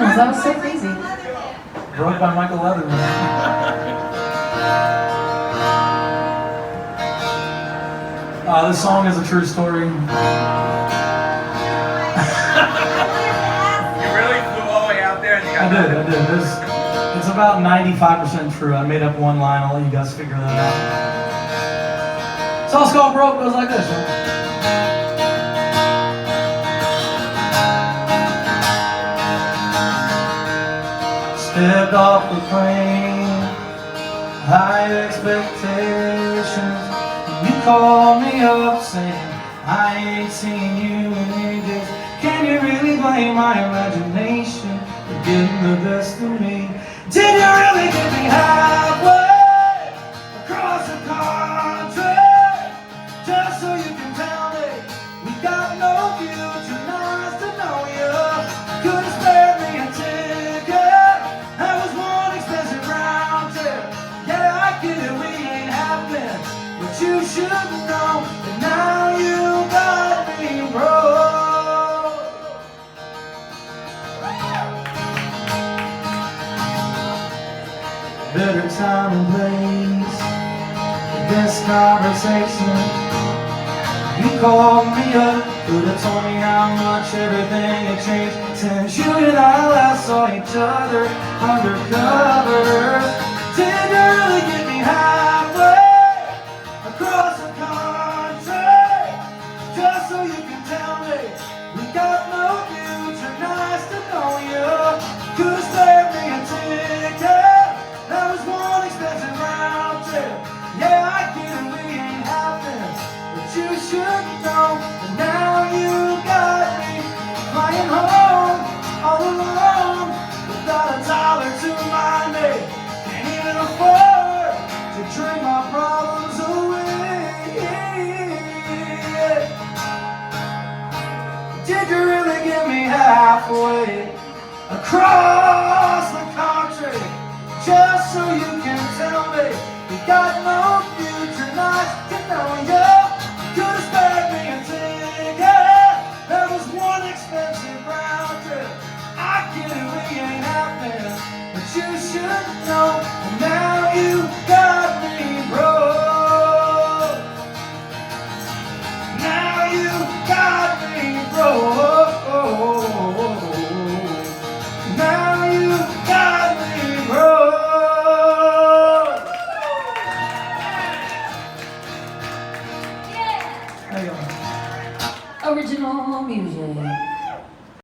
originals. That was so crazy. Wrote by Michael Leatherman. This song is a true story. You really flew all the way out there and you got I did. It's about 95% true. I made up one line. I'll let you guys figure that out. Sauce Called Broke goes like this. Stepped off the plane, high expectations. You called me up saying, I ain't seen you in ages. Can you really blame my imagination for getting the best of me? Did you really get me halfway across the country? Just so you can tell me we got no future, nice to know you. Could have spared me a ticket. That was one expensive round trip. Yeah, I get it, we ain't happening, but you should know that now you got me broke. Better time and place for this conversation. You called me up, could have told me how much everything had changed since you and I last saw each other undercover. Did you really get me halfway across the country? Just so you can tell me we got no future, nice to know you. Could have spared me a ticket. That was one expensive round trip. Yeah, I get it, we ain't happening, but you should know that now you got me flying home all alone without a dollar to my name. Can't even afford to drink my problems away. Did you really get me halfway across the country? Just so you can tell me we got no future, nice to know you.